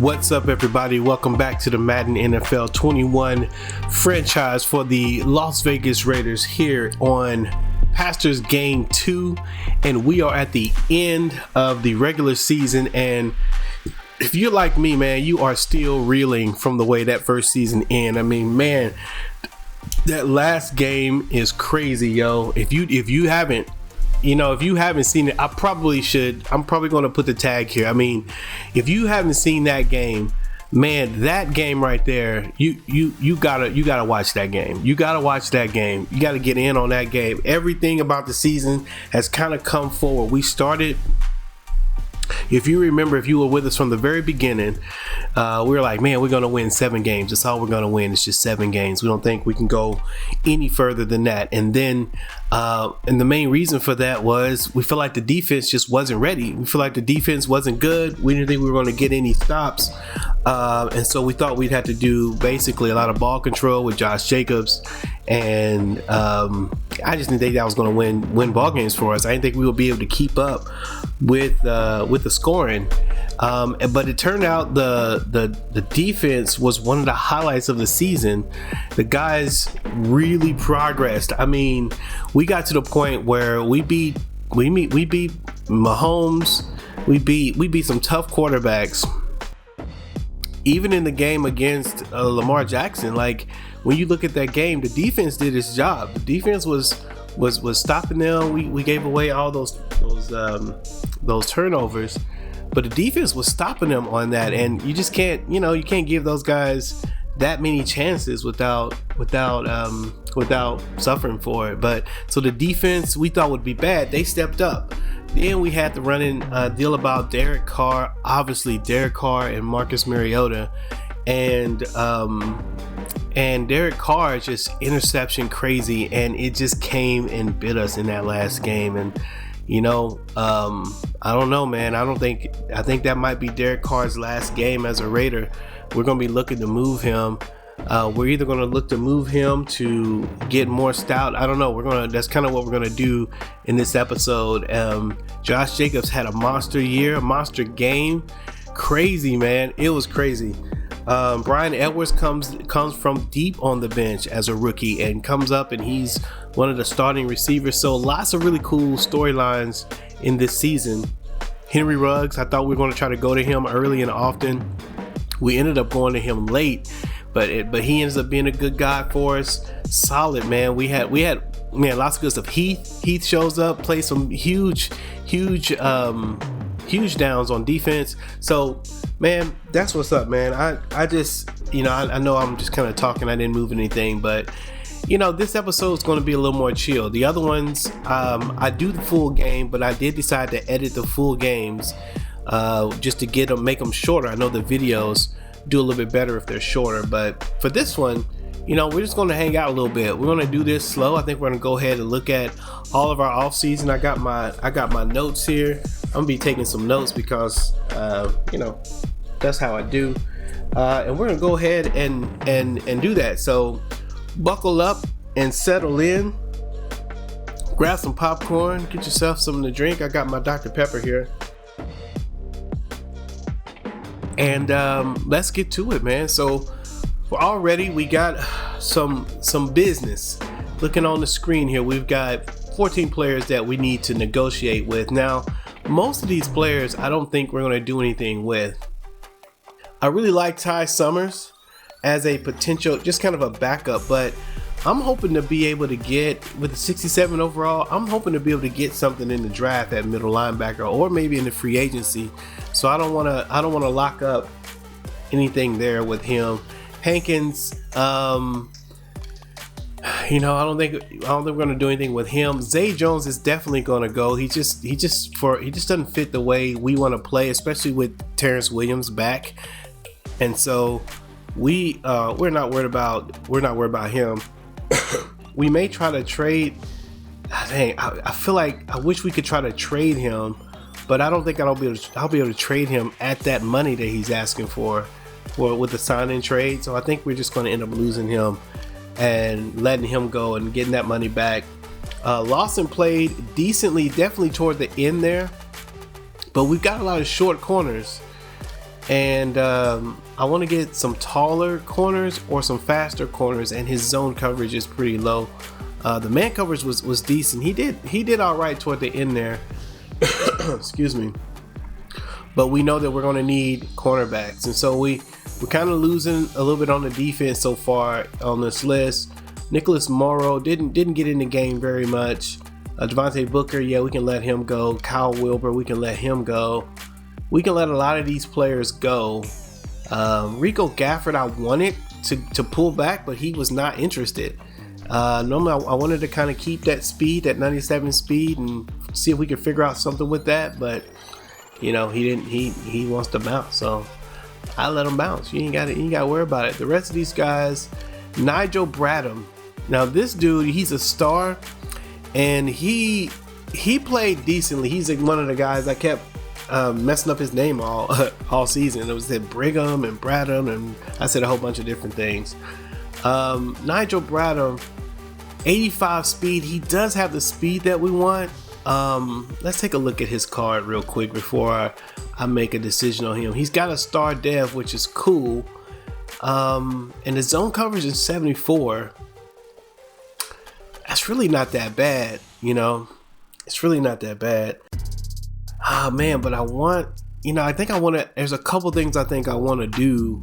What's up, everybody? Welcome back to the Madden NFL 21 franchise for the Las Vegas Raiders here on Pastors Game 2, and we are at the end of the regular season. And if you're like me, man, you are still reeling from the way that first season ended. I mean, man, that last game is crazy, yo. If you haven't seen it, I'm probably going to put the tag here. I mean, if you haven't seen that game, man, that game right there, you gotta watch that game. You gotta watch that game. You gotta get in on that game. Everything about the season has kind of come forward. We started. If you remember, if you were with us from the very beginning, we were like, man, we're going to win 7 games. That's all we're going to win. It's just 7 games. We don't think we can go any further than that. And then, and the main reason for that was we feel like the defense just wasn't ready. We feel like the defense wasn't good. We didn't think we were going to get any stops. And so we thought we'd have to do basically a lot of ball control with Josh Jacobs. And I just didn't think that was going to win ball games for us. I didn't think we would be able to keep up with the scoring. But it turned out the defense was one of the highlights of the season. The guys really progressed. I mean, we got to the point where we beat Mahomes. We beat some tough quarterbacks. Even in the game against Lamar Jackson, like when you look at that game, the defense did its job. The defense was stopping them. We gave away all those turnovers, but the defense was stopping them on that. And you just can't give those guys that many chances without suffering for it. But so the defense we thought would be bad, they stepped up. Then we had the running deal about Derek Carr, obviously Derek Carr and Marcus Mariota, and Derek Carr just interception crazy, and it just came and bit us in that last game. And I don't know, man. I think that might be Derek Carr's last game as a Raider. We're gonna be looking to move him. We're either going to look to move him to get more stout. I don't know. That's kind of what we're going to do in this episode. Josh Jacobs had a monster year, a monster game. Crazy, man. It was crazy. Bryan Edwards comes from deep on the bench as a rookie and comes up, and he's one of the starting receivers. So lots of really cool storylines in this season. Henry Ruggs, I thought we were going to try to go to him early and often. We ended up going to him late. But he ends up being a good guy for us. Solid, man. We had lots of good stuff. Heath shows up, plays some huge downs on defense. So, man, that's what's up, man. I just, I know I'm just kind of talking. I didn't move anything, but this episode is going to be a little more chill. The other ones, I do the full game, but I did decide to edit the full games just to make them shorter. I know the videos do a little bit better if they're shorter, but for this one, we're just going to hang out a little bit. We're going to do this slow. I think we're going to go ahead and look at all of our offseason. I got my notes here. I'm gonna be taking some notes because that's how I do, and we're gonna go ahead and do that. So buckle up and settle in, grab some popcorn, get yourself something to drink. I got my Dr. Pepper here. And let's get to it, man. So we got some business. Looking on the screen here, we've got 14 players that we need to negotiate with. Now, most of these players I don't think we're going to do anything with. I really like Ty Summers as a potential, just kind of a backup, but I'm hoping to be able to get, with the 67 overall, I'm hoping to be able to get something in the draft at middle linebacker, or maybe in the free agency. So I don't want to lock up anything there with him. Hankins, I don't think we're going to do anything with him. Zay Jones is definitely going to go. He just doesn't fit the way we want to play, especially with Terrence Williams back. And so we're not worried about him. We may try to trade. Dang, I feel like I wish we could try to trade him, but I don't think I'll be able to trade him at that money that he's asking for with the sign-in trade. So I think we're just going to end up losing him and letting him go and getting that money back. Lawson played decently, definitely toward the end there, but we've got a lot of short corners, And I want to get some taller corners or some faster corners, and his zone coverage is pretty low. The man coverage was decent. He did all right toward the end there. Excuse me. But we know that we're going to need cornerbacks, and so we're kind of losing a little bit on the defense so far on this list. Nicholas Morrow didn't get in the game very much. Devontae Booker, yeah, we can let him go. Kyle Wilbur, we can let him go. We can let a lot of these players go. Rico Gafford, I wanted to pull back, but he was not interested. Normally, I wanted to kind of keep that speed, that 97 speed, and see if we could figure out something with that. But he didn't. He wants to bounce, so I let him bounce. You ain't got to worry about it. The rest of these guys, Nigel Bradham. Now this dude, he's a star, and he played decently. He's like one of the guys I kept messing up his name all season. It was said Brigham and Bradham, and I said a whole bunch of different things. Nigel Bradham, 85 speed. He does have the speed that we want. Let's take a look at his card real quick before I make a decision on him. He's got a star dev, which is cool. And the zone coverage is 74. That's really not that bad, It's really not that bad. Ah, man, but there's a couple things I think I want to do,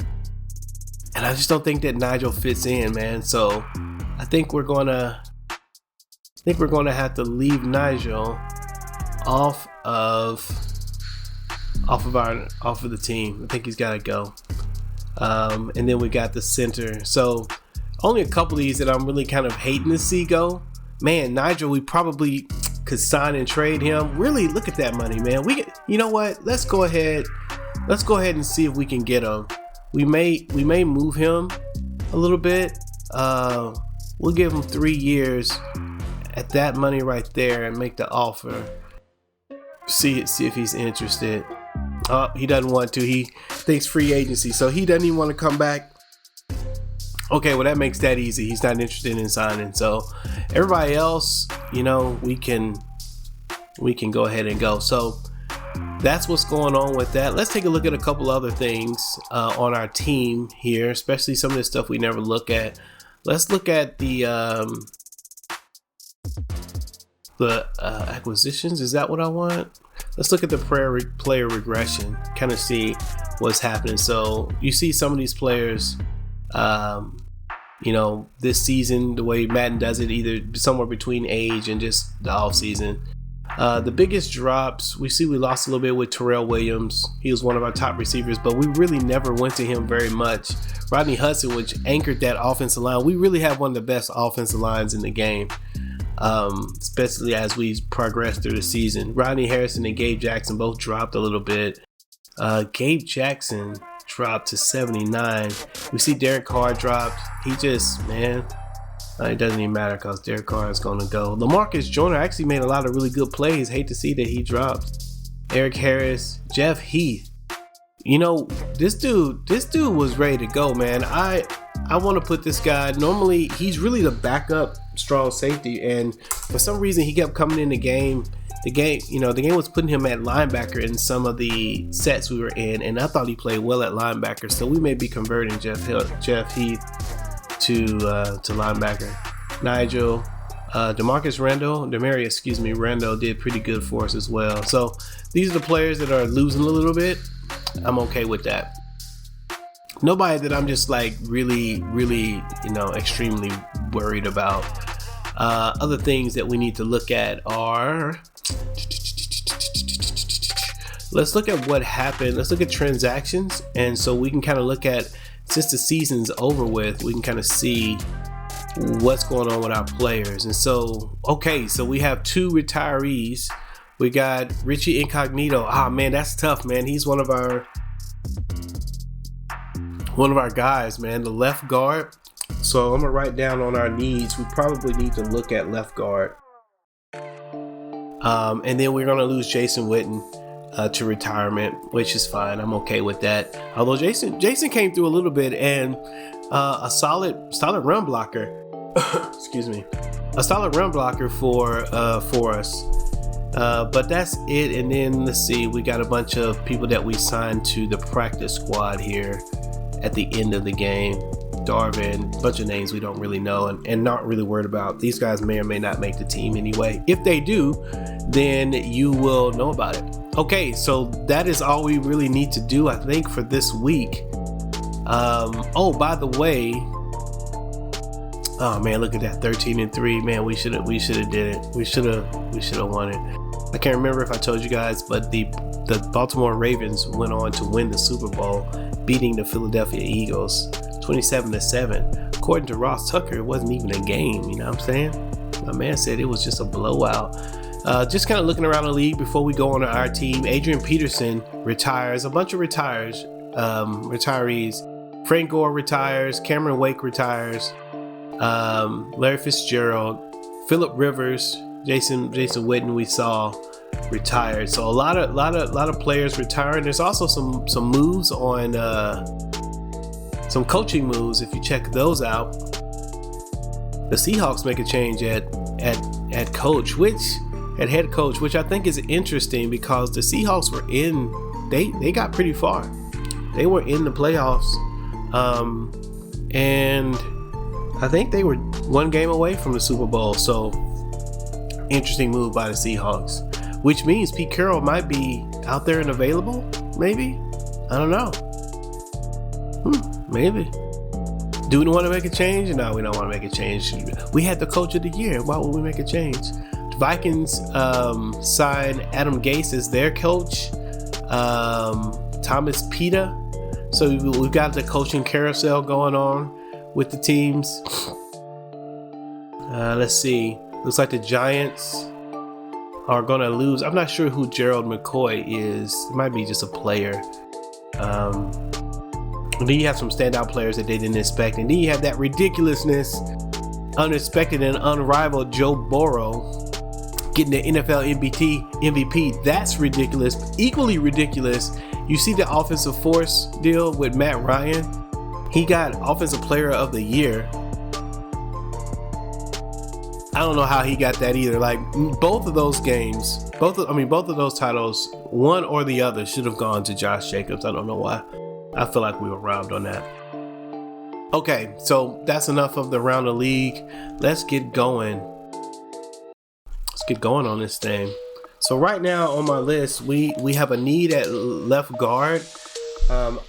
and I just don't think that Nigel fits in, man. So I think we're gonna have to leave Nigel off of the team. I think he's got to go. And then we got the center. So only a couple of these that I'm really kind of hating to see go. Man, Nigel, we probably could sign and trade him. Really, look at that money, man. You know what? Let's go ahead and see if we can get him. We may move him a little bit. We'll give him 3 years at that money right there and make the offer. See if he's interested. He doesn't want to. He thinks free agency, so he doesn't even want to come back. Okay, well that makes that easy. He's not interested in signing. So everybody else, we can go ahead and go. So that's what's going on with that. Let's take a look at a couple other things on our team here, especially some of the stuff we never look at. Let's look at the acquisitions. Is that what I want? Let's look at the player regression, kind of see what's happening. So you see some of these players, this season, the way Madden does it, either somewhere between age and just the offseason. The biggest drops, we lost a little bit with Terrell Williams. He was one of our top receivers, but we really never went to him very much. Rodney Hudson, which anchored that offensive line. We really have one of the best offensive lines in the game, especially as we progress through the season. Rodney Harrison and Gabe Jackson both dropped a little bit. Gabe Jackson dropped to 79. We see Derek Carr dropped. He just, it doesn't even matter because Derek Carr is going to go. LaMarcus Joyner actually made a lot of really good plays. Hate to see that he dropped. Eric Harris, Jeff Heath. This dude was ready to go, man. I want to put this guy. Normally, he's really the backup strong safety, and for some reason, he kept coming in the game. The game was putting him at linebacker in some of the sets we were in, and I thought he played well at linebacker. So we may be converting Jeff Heath to linebacker. Nigel, Demarius Randall did pretty good for us as well. So these are the players that are losing a little bit. I'm okay with that. Nobody that I'm just like really, really, extremely worried about. Other things that we need to look at are, let's look at what happened. Let's look at transactions. And so we can kind of look at, since the season's over with, we can kind of see what's going on with our players. And so, so we have 2 retirees. We got Richie Incognito. Man, that's tough, man. He's one of our guys, man. The left guard. So I'm gonna write down on our needs. We probably need to look at left guard. And then we're gonna lose Jason Witten to retirement, which is fine. I'm okay with that. Although Jason came through a little bit, and a solid run blocker. Excuse me. A solid run blocker for us. But that's it. And then let's see, we got a bunch of people that we signed to the practice squad here at the end of the game. Darvin, bunch of names we don't really know and not really worried about. These guys may or may not make the team anyway. If they do, then you will know about it. Okay, so that is all we really need to do, I think, for this week. Oh, by the way, oh man, look at that, 13-3. Man, we should have did it. We should have won it. I can't remember if I told you guys, but the Baltimore Ravens went on to win the Super Bowl, beating the Philadelphia Eagles 27-7. According to Ross Tucker, it wasn't even a game. You know what I'm saying? My man said it was just a blowout. Just kind of looking around the league before we go on to our team. Adrian Peterson retires. A bunch of retirees. Frank Gore retires. Cameron Wake retires. Larry Fitzgerald, Phillip Rivers, Jason Witten we saw retired. So a lot of players retiring. There's also some moves on some coaching moves. If you check those out, the Seahawks make a change at head coach, which I think is interesting because the Seahawks were they got pretty far. They were in the playoffs, and I think they were one game away from the Super Bowl. So interesting move by the Seahawks, which means Pete Carroll might be out there and available. Maybe, I don't know. Maybe. Do we want to make a change? No, we don't want to make a change. We had the coach of the year. Why would we make a change? The Vikings signed Adam Gase as their coach. Thomas Pita. So we've got the coaching carousel going on with the teams. Let's see. Looks like the Giants are going to lose. I'm not sure who Gerald McCoy is. It might be just a player. And then you have some standout players that they didn't expect. And then you have that ridiculousness, unexpected and unrivaled Joe Burrow getting the NFL MVP. That's ridiculous. Equally ridiculous, you see the offensive force deal with Matt Ryan. He got Offensive Player of the Year. I don't know how he got that either. Like, both of those games, both of those titles, one or the other should have gone to Josh Jacobs. I don't know why. I feel like we were robbed on that. Okay, so that's enough of the round of league. Let's get going. Let's get going on this thing. So right now on my list, we have a need at left guard.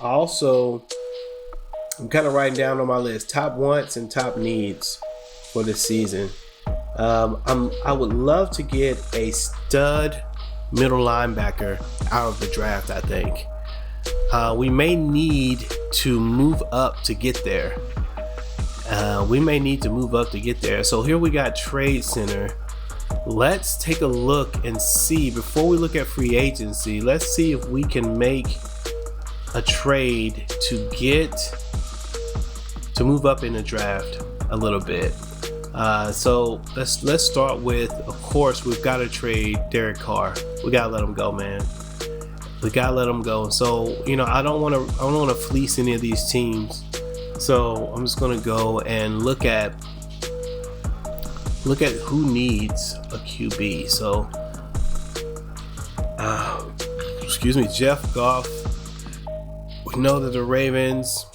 Also, I'm kind of writing down on my list top wants and top needs for this season. I would love to get a stud middle linebacker out of the draft. I think we may need to move up to get there. So here we got trade center. Let's take a look and see, before we look at free agency, let's see if we can make a trade to move up in the draft a little bit. So let's start with, of course, we've got to trade Derek Carr. We gotta let him go, man. We gotta let him go. So, I don't want to fleece any of these teams. So I'm just gonna go and look at who needs a QB. So, Jeff Goff. We know that the Ravens.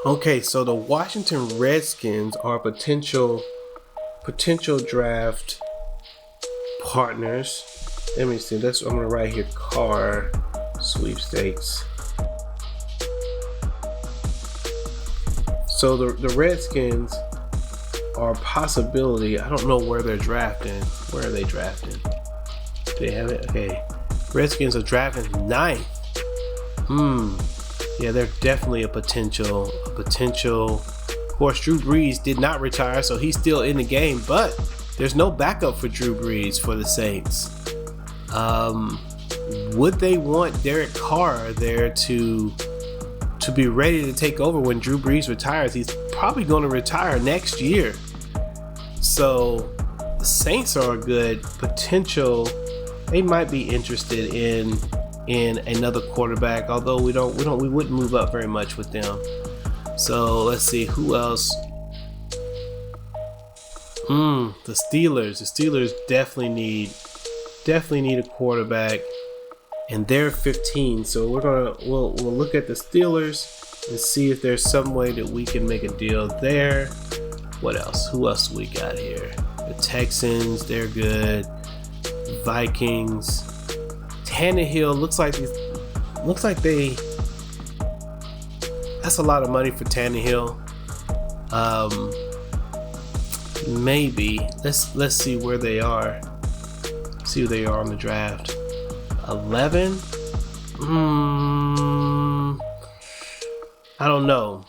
Okay, so the Washington Redskins are potential draft partners. Let me see. I'm gonna write here Carr sweepstakes. So the Redskins are a possibility. I don't know where they're drafting. Where are they drafting? Do they have it? Okay. Redskins are drafting 9th. Yeah, they're definitely a potential. Of course, Drew Brees did not retire, so he's still in the game, but there's no backup for Drew Brees for the Saints. Would they want Derek Carr there to be ready to take over when Drew Brees retires? He's probably going to retire next year. So the Saints are a good potential. They might be interested in another quarterback, although we wouldn't move up very much with them. So let's see who else The Steelers. The Steelers definitely need a quarterback, and they're 15. So we'll look at the Steelers and see if there's some way that we can make a deal there. What else? Who else we got here? The Texans, they're good. Vikings. Tannehill looks like they. That's a lot of money for Tannehill. Maybe let's see where they are. See who they are on the draft. 11. I don't know.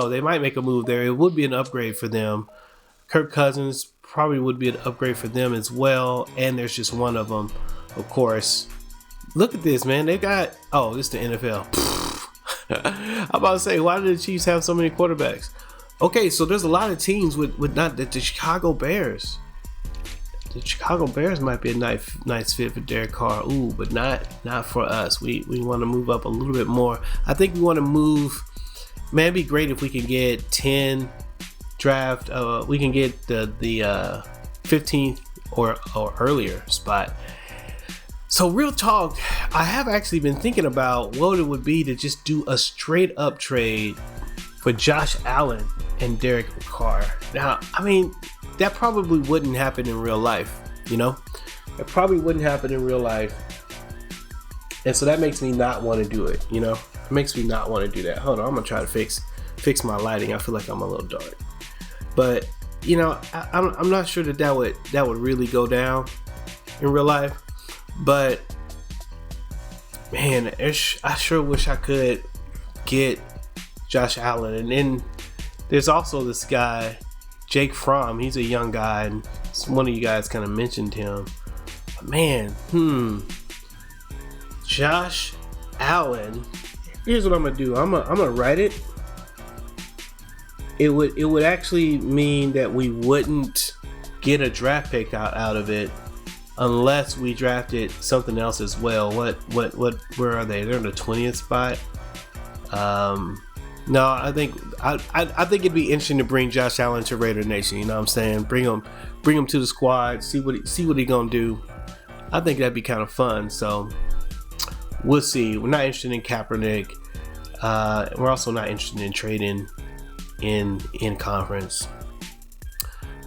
They might make a move there. It would be an upgrade for them. Kirk Cousins probably would be an upgrade for them as well. And there's just one of them, of course. Look at this, man. They got. Oh, this is the NFL. I'm about to say, why do the Chiefs have so many quarterbacks? Okay, so there's a lot of teams with not the Chicago Bears. The Chicago Bears might be a nice fit for Derek Carr. Ooh, but not for us. We want to move up a little bit more. I think we want to move. Man, it'd be great if we can get 10 draft. We can get the 15th or earlier spot. So real talk, I have actually been thinking about what it would be to just do a straight up trade for Josh Allen and Derek Carr. Now, I mean, that probably wouldn't happen in real life, you know? It probably wouldn't happen in real life. And so that makes me not want to do it, you know? It makes me not want to do that. Hold on, I'm going to try to fix my lighting. I feel like I'm a little dark. But, you know, I'm not sure that would really go down in real life. But man, I sure wish I could get Josh Allen. And then there's also this guy, Jake Fromm. He's a young guy, and one of you guys kind of mentioned him. But man, Josh Allen. Here's what I'm gonna do. I'm gonna write it. It would actually mean that we wouldn't get a draft pick out of it. Unless we drafted something else as well. Where are they? They're in the 20th spot. No, I think it'd be interesting to bring Josh Allen to Raider Nation. You know what I'm saying? Bring him to the squad. See what he gonna do. I think that'd be kind of fun. So we'll see. We're not interested in Kaepernick. We're also not interested in trading in conference.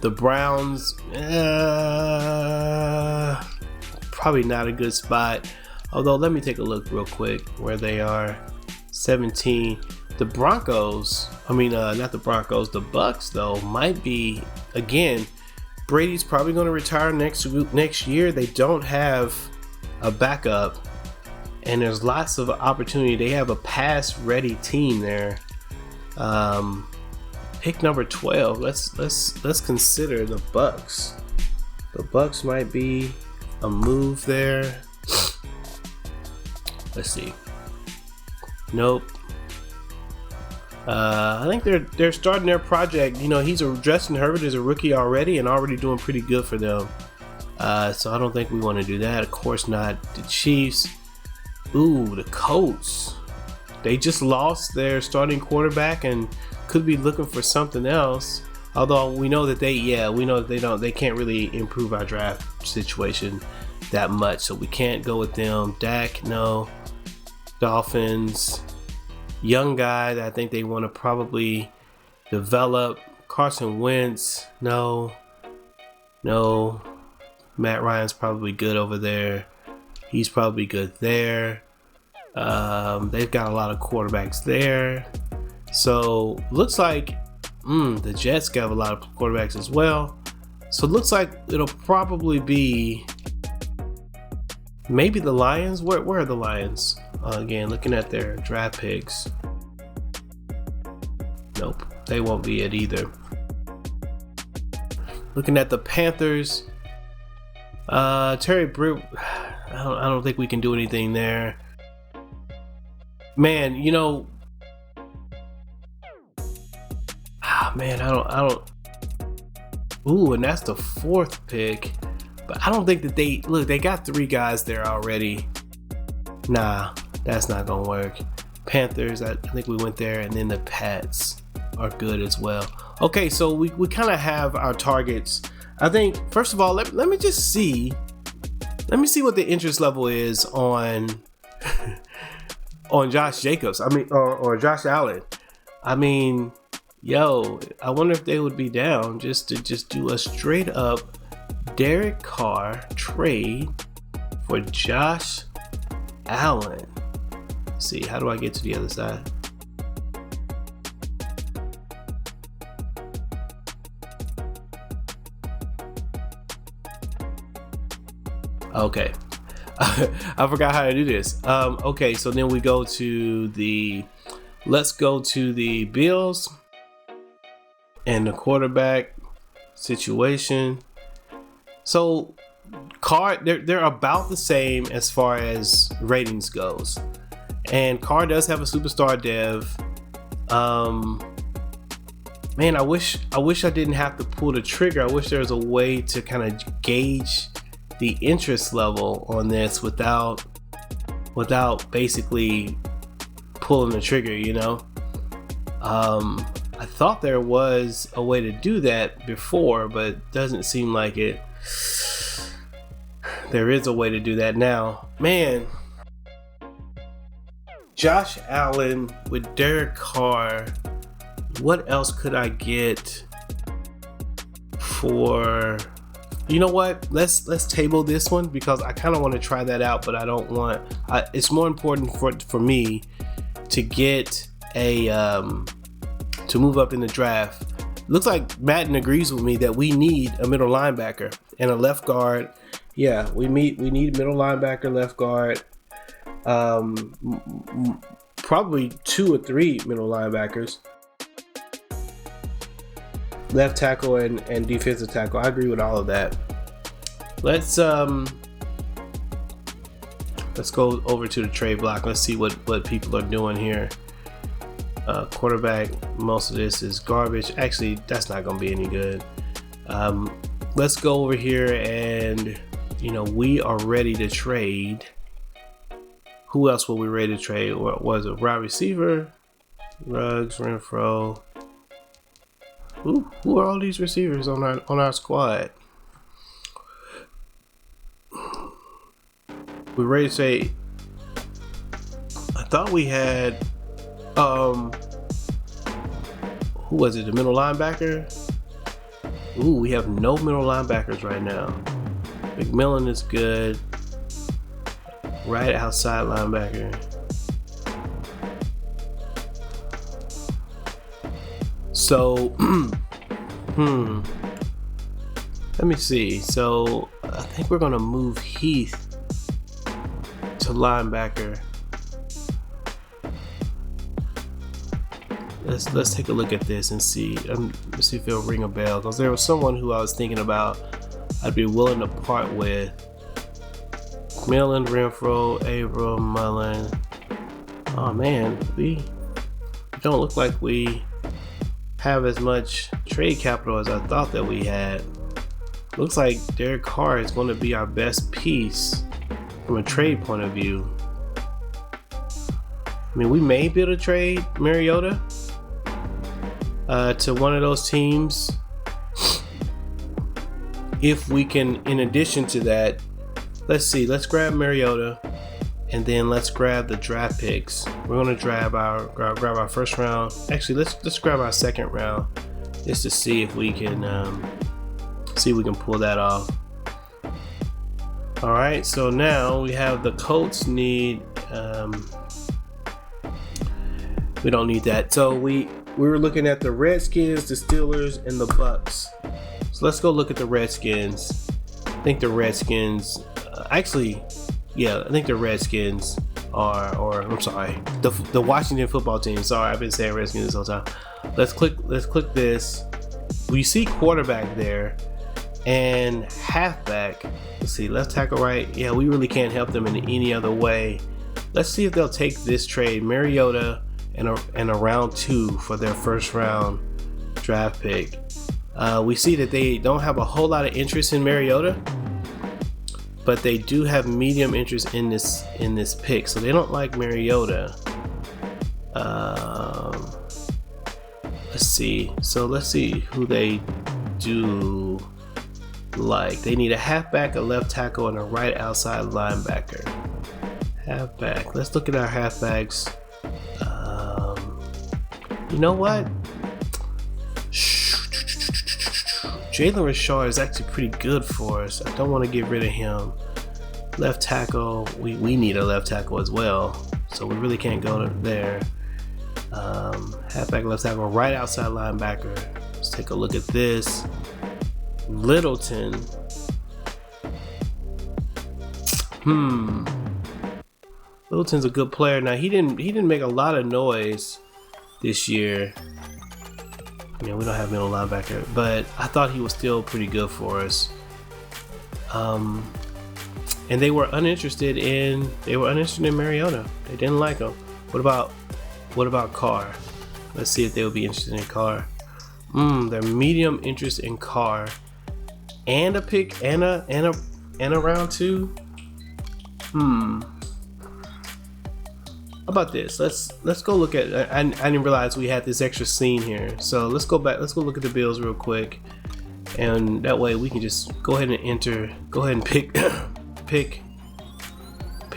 The Browns, probably not a good spot. Although, let me take a look real quick where they are. 17. The Broncos, not the Broncos, the Bucks, though, might be, again, Brady's probably going to retire next year. They don't have a backup, and there's lots of opportunity. They have a pass-ready team there. Pick number 12. Let's consider the Bucks. The Bucks might be a move there. Let's see. Nope. I think they're starting their project. You know, Justin Herbert is a rookie already and already doing pretty good for them. So I don't think we want to do that. Of course not. The Chiefs. Ooh, the Colts. They just lost their starting quarterback and could be looking for something else. Although we know that they can't really improve our draft situation that much, so we can't go with them. Dak, no. Dolphins, young guy that I think they want to probably develop. Carson Wentz, no. Matt Ryan's probably good over there. He's probably good there. They've got a lot of quarterbacks there. So looks like the Jets have a lot of quarterbacks as well. So it looks like it'll probably be maybe the Lions. Where are the Lions? Again, looking at their draft picks. Nope, they won't be it either. Looking at the Panthers. Terry Britt, I don't think we can do anything there. Man, you know. Man, I don't. Ooh, and that's the 4th pick. But I don't think that they got 3 guys there already. Nah, that's not gonna work. Panthers, I think we went there, and then the Pats are good as well. Okay, so we kind of have our targets. I think first of all, let me just see. Let me see what the interest level is on on Josh Jacobs. I mean, or Josh Allen. I mean, yo, I wonder if they would be down just to do a straight up Derek Carr trade for Josh Allen. Let's see, how do I get to the other side? Okay. I forgot how to do this. Okay, so then we go to let's go to the Bills and the quarterback situation. So Carr, they're about the same as far as ratings goes. And Carr does have a superstar dev. Man, I wish I didn't have to pull the trigger. I wish there was a way to kind of gauge the interest level on this without basically pulling the trigger, you know. I thought there was a way to do that before, but it doesn't seem like it. There is a way to do that now. Man, Josh Allen with Derek Carr, what else could I get for... You know what? Let's table this one because I kind of want to try that out, but I don't want. It's more important for me to get a to move up in the draft. Looks like Madden agrees with me that we need a middle linebacker and a left guard. Yeah, we need middle linebacker, left guard. Probably 2 or 3 middle linebackers. Left tackle and defensive tackle. I agree with all of that. Let's go over to the trade block. Let's see what people are doing here. Quarterback, most of this is garbage. Actually, that's not going to be any good. Let's go over here and, we are ready to trade. Who else were we ready to trade? What was it? Wide receiver, Ruggs, Renfro. Who are all these receivers on our squad? We're ready to say. I thought we had. Who was it? The middle linebacker. We have no middle linebackers right now. McMillan is good. Right outside linebacker. So, let me see. So, I think we're gonna move Heath to linebacker. Let's take a look at this and see. Let's see if it'll ring a bell. Because there was someone who I was thinking about. I'd be willing to part with. Millen, Renfro, Abram, Mullen. Oh man, we don't look like we have as much trade capital as I thought that we had. Looks like Derek Carr is going to be our best piece from a trade point of view. I mean, we may be able to trade Mariota to one of those teams if we can. In addition to that, let's see. Let's grab Mariota, and then let's grab the draft picks. We're gonna grab our first round. Actually, let's grab our second round just to see if we can pull that off. All right. So now we have the Colts need. We don't need that. So we were looking at the Redskins, the Steelers, and the Bucks. So let's go look at the Redskins. I think the Redskins. I think the Redskins are, I'm sorry, the Washington football team. Sorry, I've been saying Redskins this whole time. Let's click this. We see quarterback there and halfback. Let's see, left tackle, right. Yeah, we really can't help them in any other way. Let's see if they'll take this trade, Mariota and a round 2 for their first round draft pick. We see that they don't have a whole lot of interest in Mariota, but they do have medium interest in this pick. So they don't like Mariota. Let's see. So let's see who they do like. They need a halfback, a left tackle, and a right outside linebacker. Halfback. Let's look at our halfbacks. You know what? Jalen Richard is actually pretty good for us. I don't want to get rid of him. Left tackle. We need a left tackle as well. So we really can't go there. Halfback, left tackle, right outside linebacker. Let's take a look at this. Littleton. Littleton's a good player. Now he didn't make a lot of noise this year. We don't have middle linebacker, but I thought he was still pretty good for us. And they were uninterested in Mariota. They didn't like him. What about Carr? Let's see if they would be interested in Carr. They're medium interest in Carr, and a pick and a round 2. How about this? Let's go look at. I didn't realize we had this extra scene here. So let's go back. Let's go look at the Bills real quick, and that way we can just go ahead and enter. Go ahead and pick pick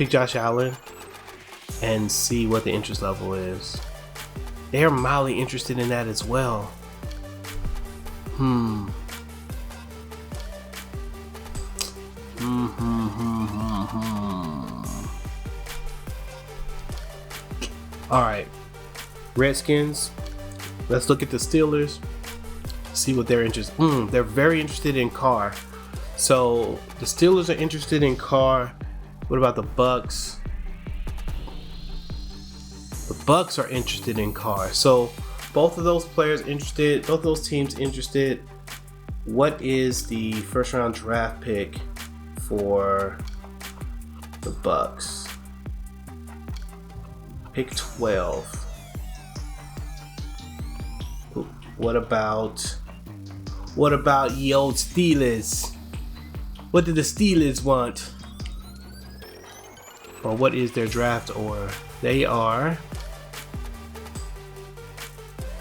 Josh Allen and see what the interest level is. They are mildly interested in that as well. All right, Redskins. Let's look at the Steelers. See what they're interested. They're very interested in Carr. So the Steelers are interested in Carr. What about the Bucks? The Bucks are interested in Carr. So both of those players interested. Both of those teams interested. What is the first round draft pick for the Bucks? Pick 12. What about ye old Steelers? What do the Steelers want? Or what is their draft order? They are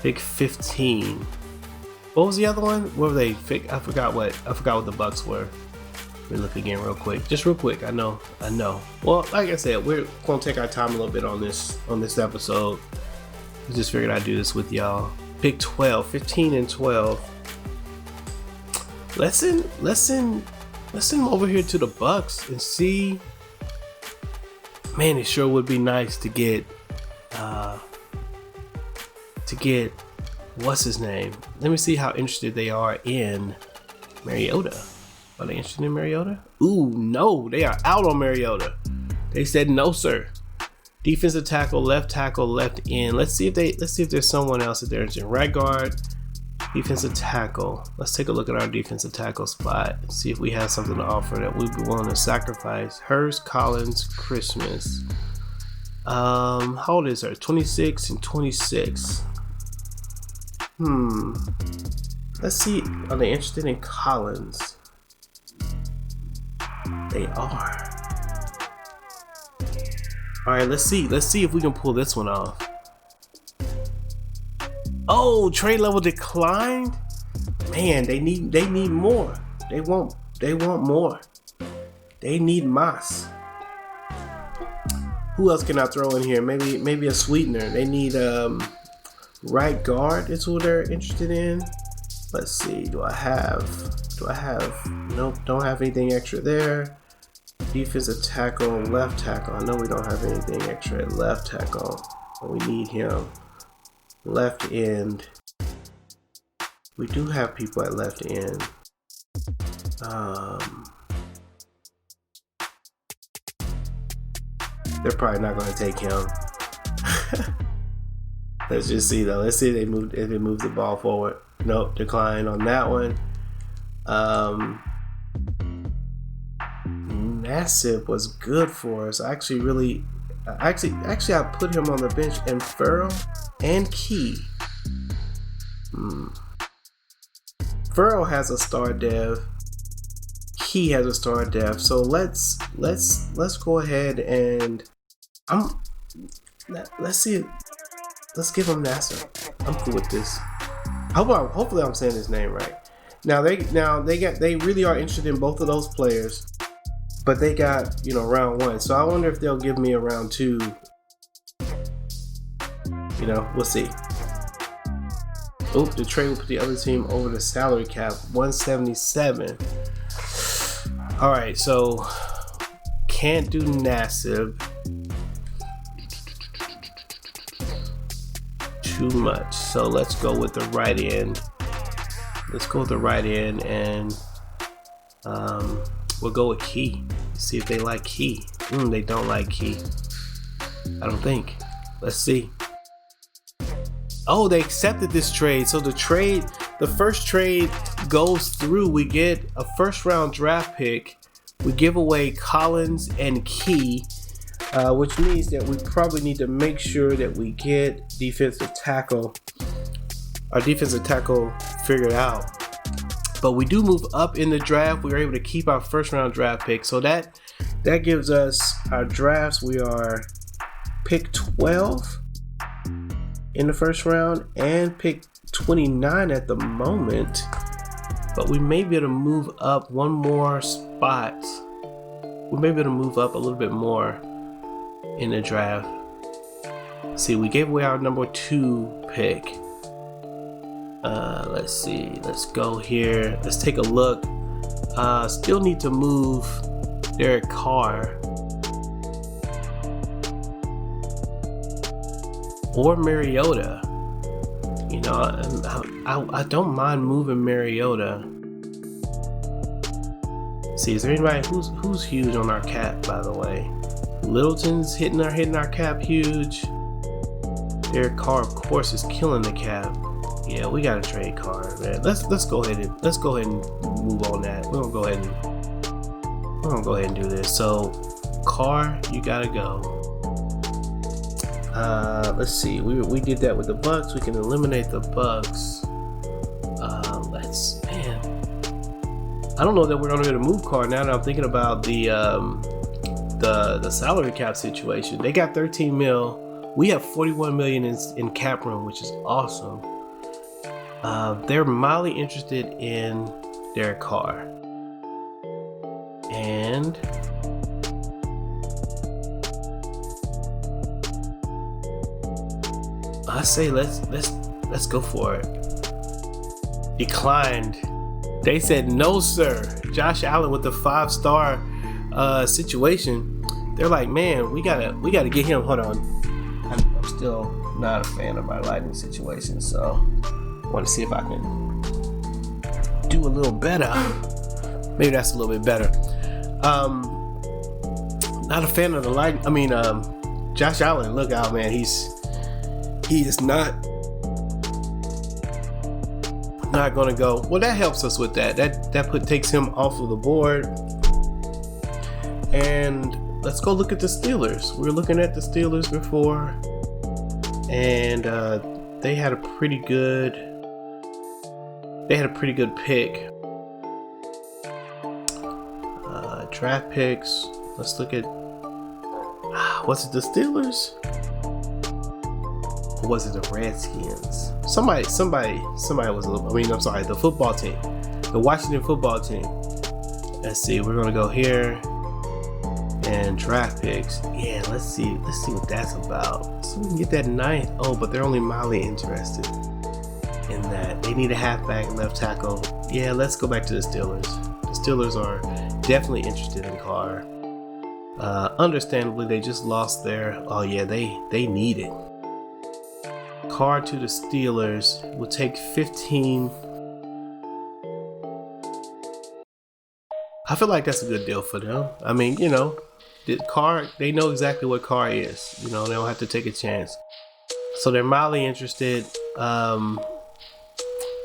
pick 15. What was the other one? What were they? I forgot what the Bucks were. Let me look again real quick. Just real quick. I know. Well, like I said, we're gonna take our time a little bit on this episode. I just figured I'd do this with y'all. Pick 12, 15 and 12. Let's send them over here to the Bucks and see. Man, it sure would be nice to get what's his name? Let me see how interested they are in Mariota. Are they interested in Mariota? Ooh, no, they are out on Mariota. They said no, sir. Defensive tackle, left end. Let's see if there's someone else that they're interested in. Right guard, defensive tackle. Let's take a look at our defensive tackle spot and see if we have something to offer that we'd be willing to sacrifice. Hurst, Collins, Christmas. How old is her? 26 and 26. Let's see. Are they interested in Collins? They are. All right, let's see if we can pull this one off. Oh, trade level declined. Man, they need more. They want more. They need Moss. Who else can I throw in here? Maybe a sweetener. They need right guard is who they're interested in. Let's see. Do I have? Nope. Don't have anything extra there. Defensive tackle, left tackle. I know we don't have anything extra at left tackle, but we need him. Left end. We do have people at left end. They're probably not going to take him. Let's just see though. Let's see if they move the ball forward. Nope, decline on that one. Nassib was good for us. I put him on the bench, and Farrell and Key. Farrell has a star dev. Key has a star dev. So let's go ahead and let's see. let's give him Nasser. I'm cool with this. Hopefully I'm saying his name right. Now they really are interested in both of those players, but they got round 1. So I wonder if they'll give me a round 2. We'll see. The trade will put the other team over the salary cap, 177. All right, so can't do Nassib. Too much. So let's go with the right end. And we'll go with Key. See if they like Key. They don't like Key. I don't think. Let's see. Oh, they accepted this trade. So the first trade goes through. We get a first-round draft pick. We give away Collins and Key, which means that we probably need to make sure that we get our defensive tackle figured out. But we do move up in the draft. We were able to keep our first-round draft pick. So that gives us our drafts. We are pick 12 in the first round and pick 29 at the moment, but we may be able to move up one more spot. We may be able to move up a little bit more in the draft. See, we gave away our number 2 pick. Let's see. Let's go here. Let's take a look. Still need to move Derek Carr or Mariota. I don't mind moving Mariota. See, is there anybody who's huge on our cap, by the way? Littleton's hitting our cap huge. Derek Carr, of course, is killing the cap. Yeah, we gotta trade Carr, man. Let's go ahead and move on that. We're gonna go ahead and do this. So, Carr, you gotta go. Let's see. We did that with the Bucks. We can eliminate the Bucks. I don't know that we're gonna move Carr now that I'm thinking about the salary cap situation. They got 13 mil. We have 41 million in cap room, which is awesome. They're mildly interested in Derek Carr, and I say let's go for it. Declined. They said no, sir. Josh Allen with the 5-star situation. They're like, man, we gotta get him. Hold on, I'm still not a fan of my lighting situation, so I want to see if I can do a little better. Maybe that's a little bit better. Not a fan of the lighting. I mean, Josh Allen, look out, man. He is not going to go. Well, that helps us with that. That takes him off of the board. And let's go look at the Steelers. We were looking at the Steelers before, and they had a pretty good pick. Draft picks. Let's look at. Was it the Steelers? Or was it the Redskins? Somebody was. I'm sorry. The football team, the Washington football team. Let's see. We're gonna go here and draft picks. Yeah, let's see what that's about. So we can get that 9th. Oh, but they're only mildly interested in that. They need a halfback, left tackle. Yeah, let's go back to the Steelers. The Steelers are definitely interested in Carr. Understandably, they just lost their. Oh yeah, they need it. Carr to the Steelers will take 15. I feel like that's a good deal for them. I mean, Carr, they know exactly what Carr is. They don't have to take a chance. So they're mildly interested.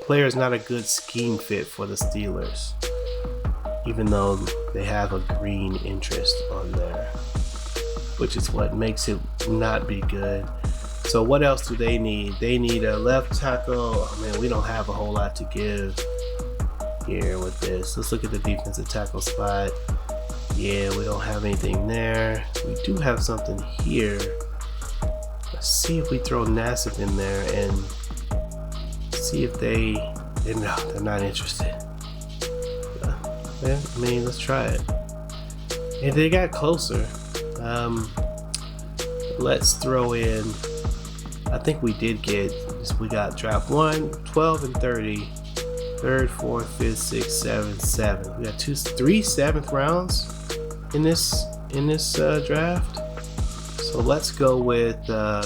Player is not a good scheme fit for the Steelers, even though they have a green interest on there, which is what makes it not be good. So what else do they need? They need a left tackle. I mean, we don't have a whole lot to give here with this. Let's look at the defensive tackle spot. Yeah, we don't have anything there. We do have something here. Let's see if we throw Nassib in there and see if they're not interested. Yeah, I mean, let's try it. And they got closer. Let's throw in, I think we got draft 1, 12, and 30. 3rd, 4th, 5th, 6th, 7th, 7th. We got 3 7th rounds in this draft. So let's go with I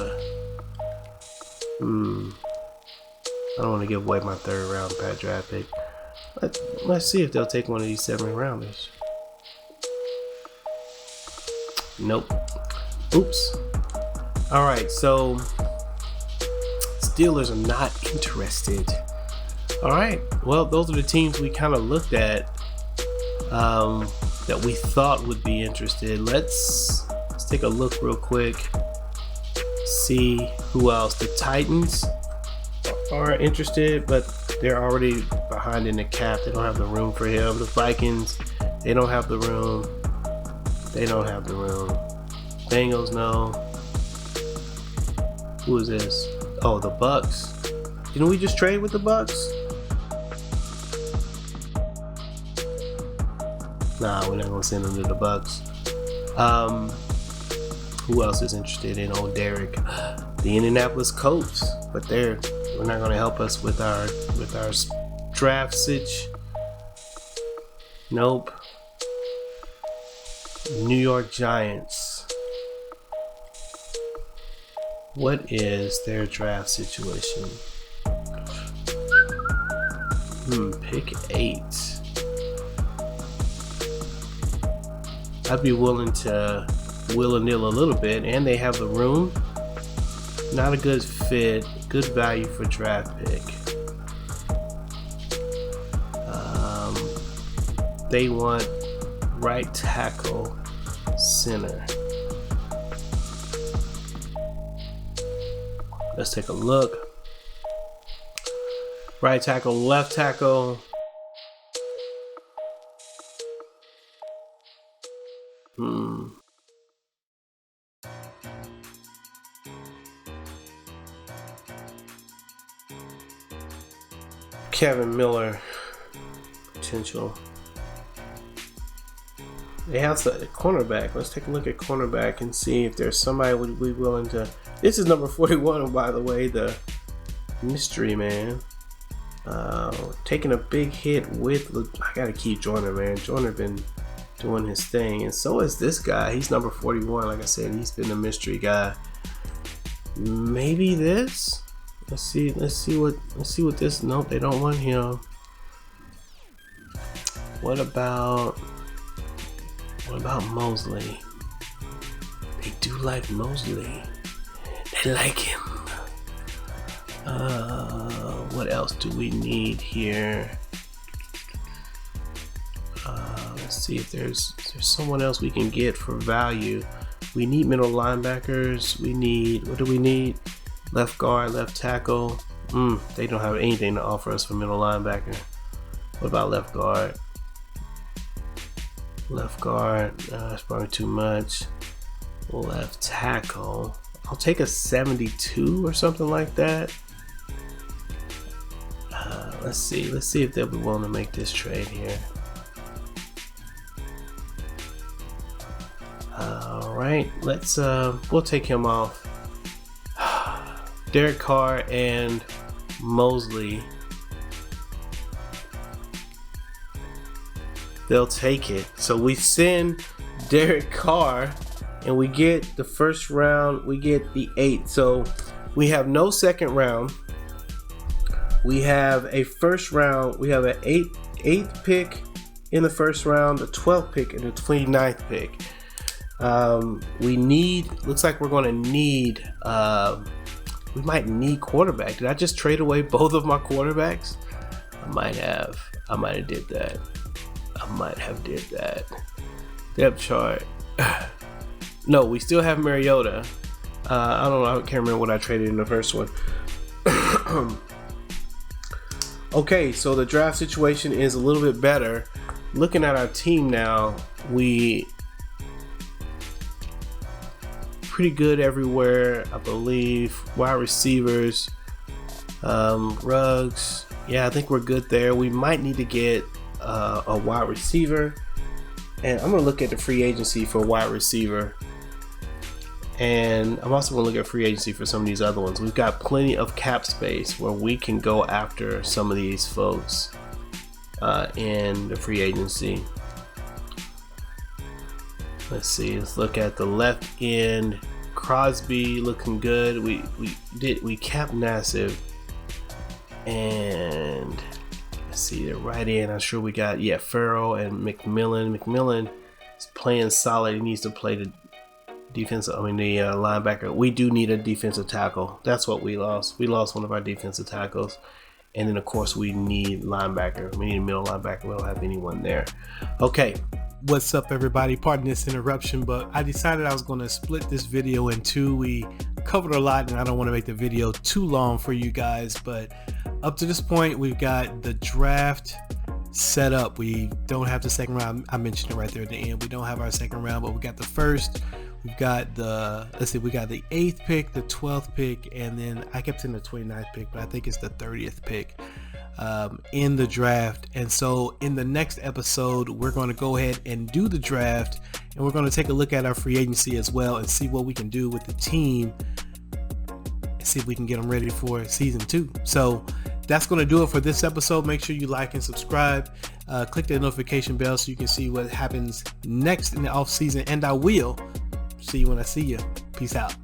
don't want to give away my 3rd round draft pick. Let's see if they'll take one of these 7th rounders. Nope. Oops. Alright, so Steelers are not interested. Alright, well, those are the teams we kind of looked at that we thought would be interested. Let's take a look real quick. See who else. The Titans are interested, but they're already behind in the cap. They don't have the room for him. The Vikings, they don't have the room. Bengals, no. Who is this? Oh, the Bucks. Didn't we just trade with the Bucks? Nah, we're not gonna send them to the Bucks. Who else is interested in old Derek? The Indianapolis Colts, but we're not gonna help us with our draft sitch. Nope. New York Giants. What is their draft situation? Pick 8. I'd be willing to will and nil a little bit, and they have the room. Not a good fit. Good value for draft pick. They want right tackle, center. Let's take a look. Right tackle, left tackle. Kevin Miller potential. They have the cornerback. Let's take a look at cornerback and see if there's somebody would be willing to. This is number 41, by the way, the mystery man. Taking a big hit with. I gotta keep Joyner, man. Joyner been doing his thing, and so is this guy. He's number 41. Like I said, he's been a mystery guy. Maybe this. Let's see what this. Nope, they don't want him. What about Mosley? They do like Mosley. They like him. What else do we need here? Let's see if there's someone else we can get for value. We need middle linebackers. What do we need? Left guard, left tackle. They don't have anything to offer us for middle linebacker. What about left guard? Left guard, that's probably too much. Left tackle. I'll take a 72 or something like that. Let's see if they'll be willing to make this trade here. All right, we'll take him off. Derek Carr and Mosley. They'll take it. So we send Derek Carr and we get the first round. We get the 8th. So we have no second round. We have a first round. We have an 8th pick in the first round, the 12th pick, and the 29th pick. Looks like we're going to need, we might need quarterback. Did I just trade away both of my quarterbacks? I might have did that. Depth chart. No, we still have Mariota. I don't know. I can't remember what I traded in the first one. Okay, so the draft situation is a little bit better. Looking at our team now, pretty good everywhere, I believe. Wide receivers, Ruggs. Yeah, I think we're good there. We might need to get a wide receiver. And I'm going to look at the free agency for wide receiver. And I'm also going to look at free agency for some of these other ones. We've got plenty of cap space where we can go after some of these folks in the free agency. Let's see. Let's look at the left end. Crosby looking good. We capped Nassib. And let's see the right end. I'm sure we got Farrell and McMillan. McMillan is playing solid. He needs to play the defensive. the linebacker. We do need a defensive tackle. That's what we lost. We lost one of our defensive tackles. And then of course we need linebacker. We need a middle linebacker. We don't have anyone there. Okay. What's up, everybody? Pardon this interruption, but I decided I was going to split this video in two. We covered a lot and I don't want to make the video too long for you guys, but up to this point we've got the draft set up. We don't have the second round. I mentioned it right there at the end. We don't have our second round, but we got the first. We've got the, we got the 8th pick, the 12th pick, and then I kept saying the 29th pick, but I think it's the 30th pick in the draft. And so in the next episode, we're going to go ahead and do the draft, and we're going to take a look at our free agency as well and see what we can do with the team and see if we can get them ready for season 2. So that's going to do it for this episode. Make sure you like and subscribe. Click the notification bell so you can see what happens next in the off season, and I will see you when I see you. Peace out.